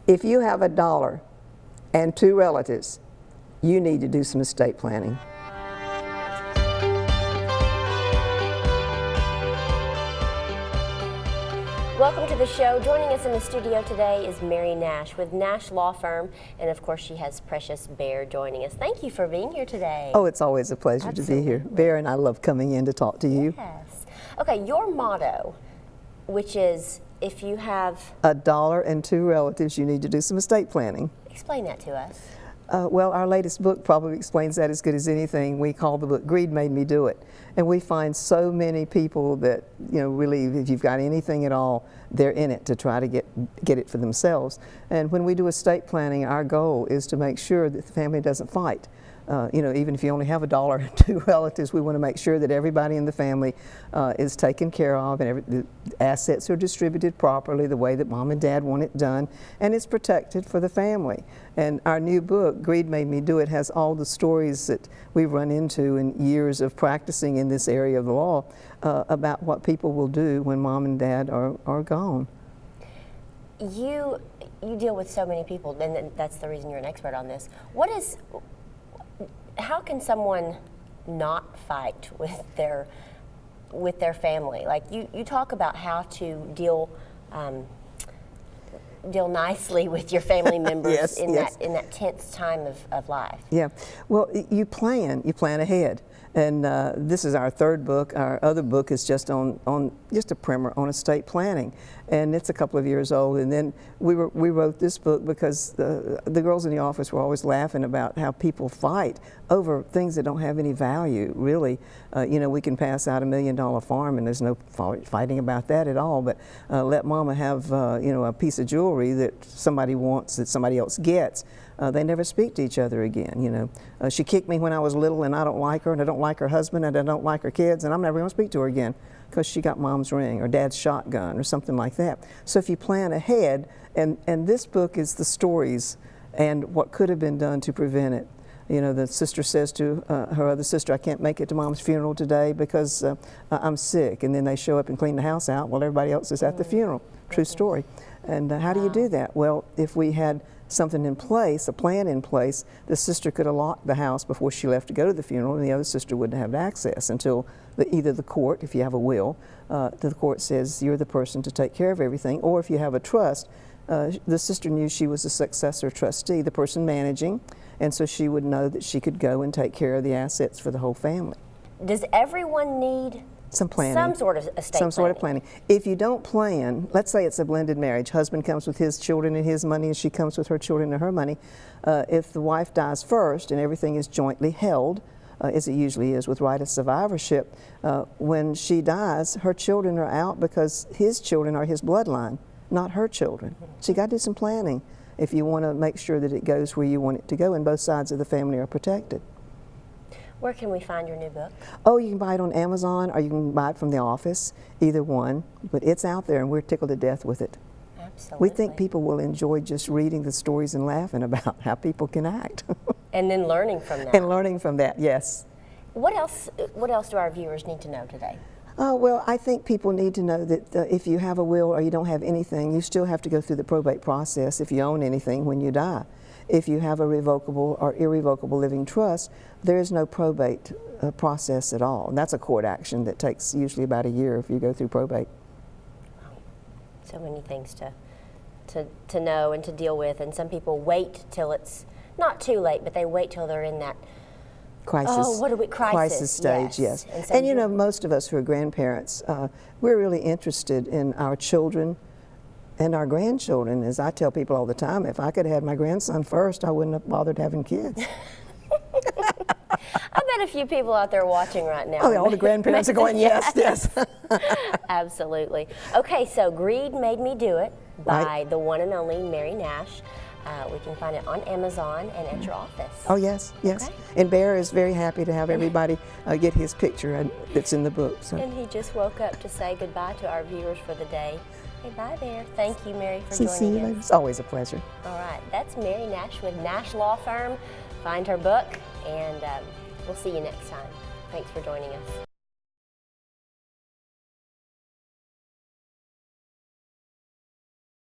If you have $1 and 2 relatives, you need to do some estate planning. Welcome to the show. Joining us in the studio today is Mary Nash with Nash Law Firm, and of course she has Precious Bear joining us. Thank you for being here today. Oh, it's always a pleasure to be here. Bear and I love coming in to talk to you. Yes. Okay, your motto, which is if you have $1 and 2 relatives, you need to do some estate planning. Explain that to us. Well, our latest book probably explains that as good as anything. We call the book Greed Made Me Do It. And we find so many people that, really, if you've got anything at all, they're in it to try to get it for themselves. And when we do estate planning, our goal is to make sure that the family doesn't fight. Even if you only have $1 and 2 relatives, we want to make sure that everybody in the family is taken care of, and the assets are distributed properly the way that mom and dad want it done, and it's protected for the family. And our new book, Greed Made Me Do It, has all the stories that we've run into in years of practicing in this area of the law about what people will do when mom and dad are gone. You deal with so many people, and that's the reason you're an expert on this. How can someone not fight with their family? Like you talk about how to deal nicely with your family members Yes, in yes. that tense time of life. Yeah, well, you plan ahead. And this is our third book. Our other book is just on just a primer on estate planning, and it's a couple of years old. And then we wrote this book because the girls in the office were always laughing about how people fight over things that don't have any value, really. We can pass out $1 million farm, and there's no fighting about that at all. But let mama have a piece of jewelry that somebody wants that somebody else gets. They never speak to each other again. She kicked me when I was little, and I don't like her, and I don't like her husband, and I don't like her kids, and I'm never going to speak to her again because she got mom's ring or dad's shotgun or something like that. So if you plan ahead, and this book is the stories and what could have been done to prevent it. The sister says to her other sister, I can't make it to mom's funeral today because I'm sick, and then they show up and clean the house out while everybody else is at the funeral. True story. And how do you do that? Well, if we had something in place, a plan in place, the sister could have locked the house before she left to go to the funeral, and the other sister wouldn't have access until either the court, if you have a will, the court says you're the person to take care of everything, or if you have a trust, the sister knew she was a successor trustee, the person managing, and so she would know that she could go and take care of the assets for the whole family. Does everyone need some planning? Some sort of estate planning. Sort of planning. If you don't plan, let's say it's a blended marriage. Husband comes with his children and his money, and she comes with her children and her money. If the wife dies first and everything is jointly held, as it usually is with right of survivorship, when she dies, her children are out because his children are his bloodline, not her children. So you got to do some planning if you want to make sure that it goes where you want it to go and both sides of the family are protected. Where can we find your new book? Oh, you can buy it on Amazon, or you can buy it from the office, either one. But it's out there, and we're tickled to death with it. Absolutely. We think people will enjoy just reading the stories and laughing about how people can act. And then learning from that. And learning from that, yes. What else do our viewers need to know today? Well, I think people need to know that if you have a will or you don't have anything, you still have to go through the probate process if you own anything when you die. If you have a revocable or irrevocable living trust, there is no probate process at all. And that's a court action that takes usually about a year if you go through probate. So many things to know and to deal with, and some people wait till it's not too late, but they wait till they're in that crisis stage, yes. And most of us who are grandparents, we're really interested in our children and our grandchildren. As I tell people all the time, if I could have had my grandson first, I wouldn't have bothered having kids. I bet a few people out there watching right now. Oh, all the grandparents are going, yes, yes. Absolutely. Okay, so Greed Made Me Do It by the one and only Mary Nash. We can find it on Amazon and at your office. Oh, yes, yes. Okay. And Bear is very happy to have everybody get his picture that's in the book. So. And he just woke up to say goodbye to our viewers for the day. Hey, bye, Bear. Thank you, Mary, for joining us. See you later. It's always a pleasure. All right, that's Mary Nash with Nash Law Firm. Find her book, and we'll see you next time. Thanks for joining us.